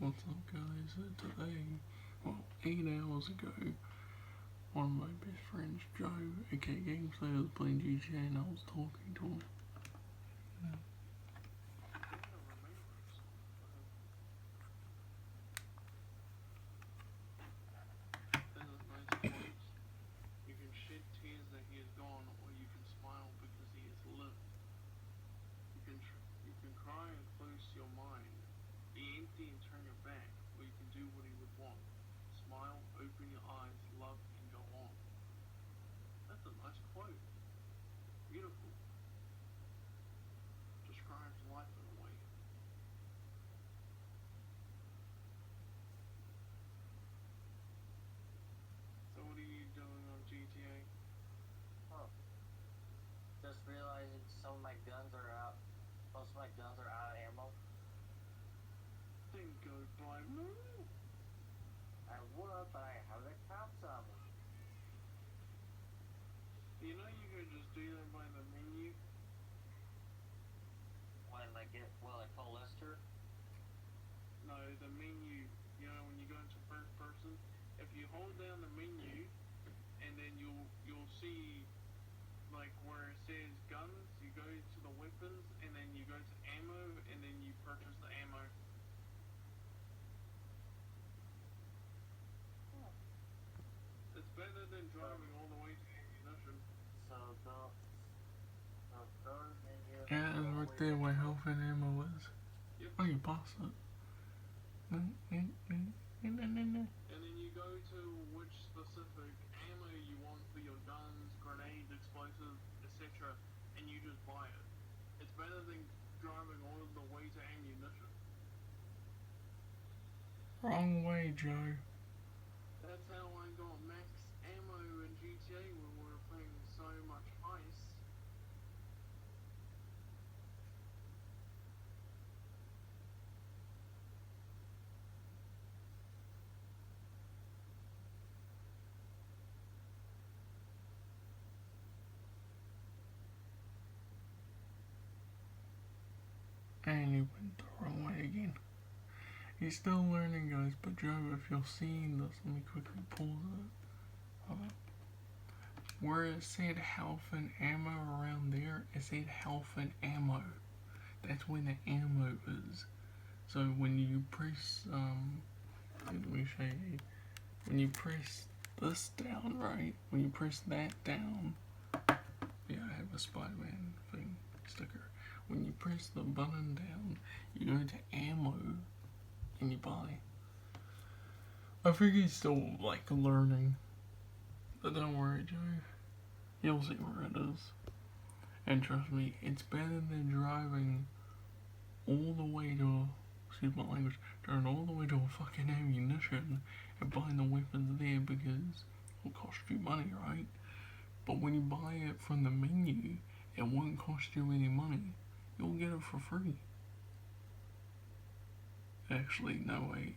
What's up, guys? Today, well, 8 hours ago, one of my best friends, Joe, aka Gameslayer, was playing GTA and I was talking to him. You can shed tears that he is gone, or you can smile because he has lived. You can cry and close your mind, be empty and turn your back, or you can do what he would want. Smile, open your eyes, love, and go on. That's a nice quote. Beautiful. Describes life in a way. So what are you doing on GTA? Oh, just realizing some of my guns are out. Most of my guns are out of ammo. Then go buy more. I would, but I have the cops on me. You know you could just do that by the menu. When I call Lester. No, the menu. You know when you go into first person, if you hold down the menu, and then you'll see like where it says guns, you go to the weapons, and then you go to ammo, and then you purchase the ammo. Oh. It's better than driving all the way to ammunition. So those menus. Yeah, it's right there where health and ammo is. Yep. Oh, you pass it. And then you go to which specific ammo you want for your guns, grenades, explosives, etc. And you just buy it. It's better than driving all the way to ammunition. Wrong way, Joe. That's how I got max ammo in GTA when we were playing so much ice. And you went the wrong way again. He's still learning, guys, but Joe, if you're seeing this, let me quickly pause it. Where it said health and ammo around there, it said health and ammo. That's where the ammo is. So when you press, let me show you. When you press this down, right? When you press that down, yeah, I have a Spider-Man thing sticker. When you press the button down, you go to ammo and you buy. I think he's still like learning, but don't worry, Joe. You'll see where it is. And trust me, it's better than driving all the way to, excuse my language, driving all the way to a fucking ammunition and buying the weapons there because it'll cost you money, right? But when you buy it from the menu, it won't cost you any money. You'll get it for free. Actually, no, wait.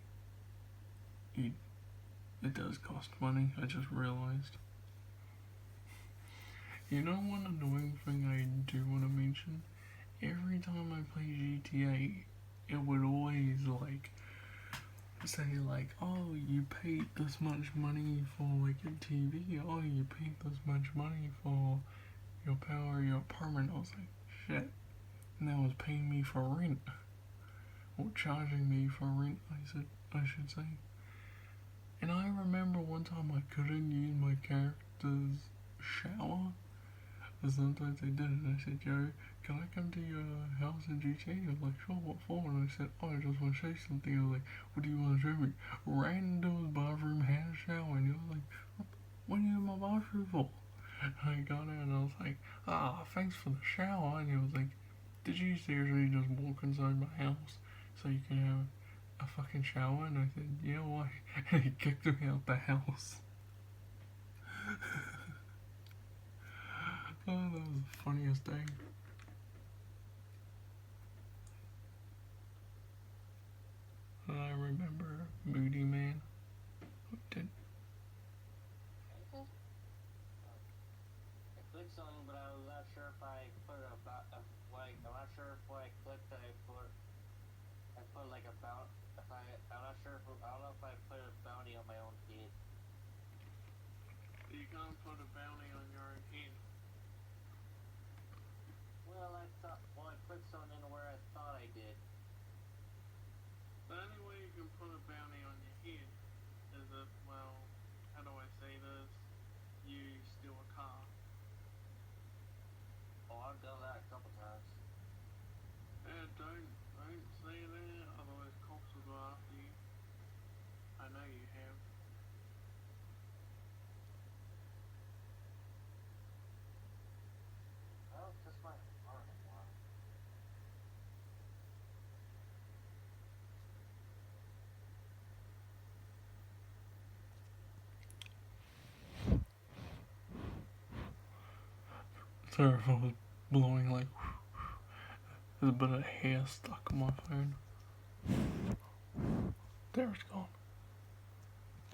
It does cost money, I just realized. You know one annoying thing I do want to mention? Every time I play GTA, it would always like say like, oh, you paid this much money for like your TV, oh, you paid this much money for your power, your apartment. I was like, shit. And that was paying me for rent. Or charging me for rent, I should say. And I remember one time I couldn't use my character's shower. And sometimes I did it. I said, Joe, can I come to your house in GTA? He was like, sure, what for? And I said, oh, I just want to show you something. I was like, what do you want to show me? Ran into his bathroom, had a shower, and he was like, what are you in my bathroom for? And I got in and I was like, thanks for the shower. And he was like, did you seriously just walk inside my house so you can have a fucking shower? And I said, yeah, why? And he kicked me out the house. Oh, that was the funniest thing. I remember Moody Man. Who did? I clicked something, but I was not sure if I put about like I'm not sure if what I clicked I put like about if I don't gonna put a bounty on your head? Well, I put something in where I thought I did. The only way you can put a bounty on your head is if, well, how do I say this? You steal a car. Oh, I've done that a couple times. Don't say that, otherwise cops will go after you. I know you have. Well, it's just my heart and why. Sorry if I was blowing like there's a bit of hair stuck on my phone. There it's gone.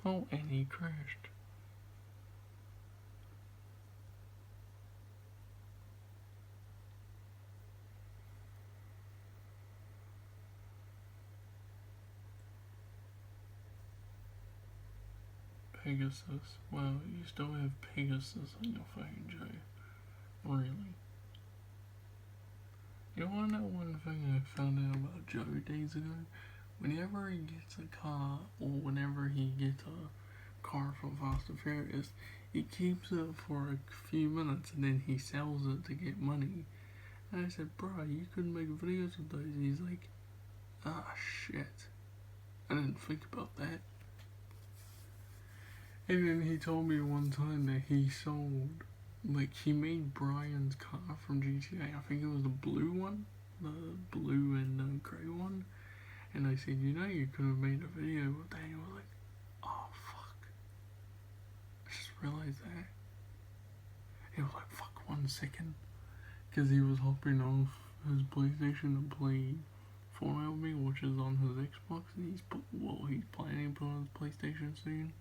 Oh, and he crashed. Pegasus. Well, you still have Pegasus on your phone, Joe. Really? You wanna know one thing I found out about Joe days ago? Whenever he gets a car, or whenever he gets a car from Fast and Furious, he keeps it for a few minutes and then he sells it to get money. And I said, bro, you could make videos of those. He's like, ah, shit. I didn't think about that. And then he told me one time that he sold, like, he made Brian's car from GTA. I think it was the blue one, the blue and grey one. And I said, you know, you could have made a video with that. And he was like, oh, fuck. I just realized that. He was like, fuck, 1 second. Because he was hopping off his PlayStation to play Fortnite with me, which is on his Xbox. And he's planning to put on his PlayStation soon.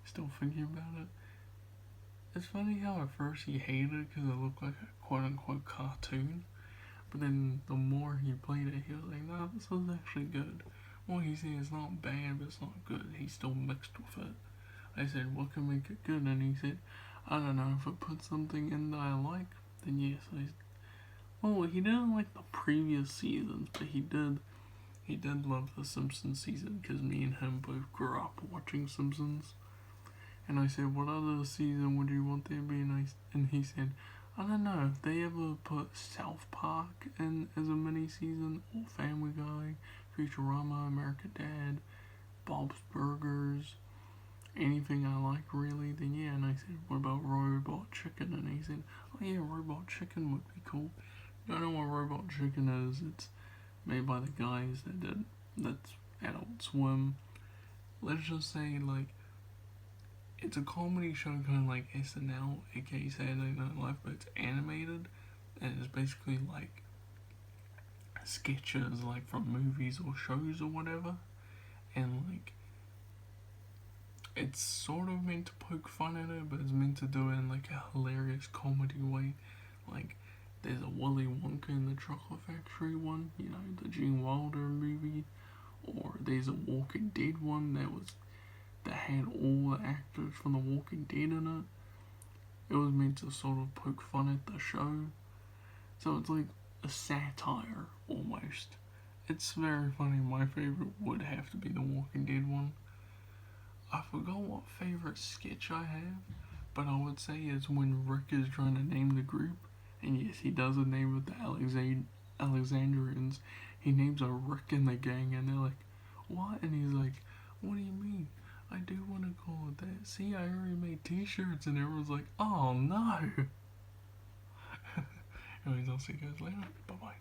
Still thinking about it. It's funny how at first he hated it because it looked like a quote-unquote cartoon. But then the more he played it, he was like, nah, this is actually good. Well, he said it's not bad, but it's not good. He's still mixed with it. I said, what can make it good? And he said, I don't know, if it puts something in that I like, then yes. Well, he didn't like the previous seasons, but he did love the Simpsons season because me and him both grew up watching Simpsons. And I said, what other season would you want there to be nice? And he said, I don't know, if they ever put South Park in as a mini season, or Family Guy, Futurama, American Dad, Bob's Burgers, anything I like really, then yeah. And I said, what about Robot Chicken? And he said, oh yeah, Robot Chicken would be cool. You don't know what Robot Chicken is? It's made by the guys that's Adult Swim. Let's just say, like, it's a comedy show kind of like SNL, aka Saturday Night Live, but it's animated, and it's basically like sketches like from movies or shows or whatever, and like it's sort of meant to poke fun at it, but it's meant to do it in like a hilarious comedy way. Like there's a Willy Wonka in the Chocolate Factory one, you know, the Gene Wilder movie, or there's a Walking Dead one that had all the actors from The Walking Dead in it. It was meant to sort of poke fun at the show. So it's like a satire almost. It's very funny. My favorite would have to be the Walking Dead one. I forgot what favorite sketch I have, but I would say it's when Rick is trying to name the group. And yes, he does a name with the Alexandrians. He names a Rick in the gang, and they're like, what? And he's like, what do you mean? I do want to call it that. See, I already made t-shirts, and everyone's like, oh no. Anyways, I'll see you guys later. Bye-bye.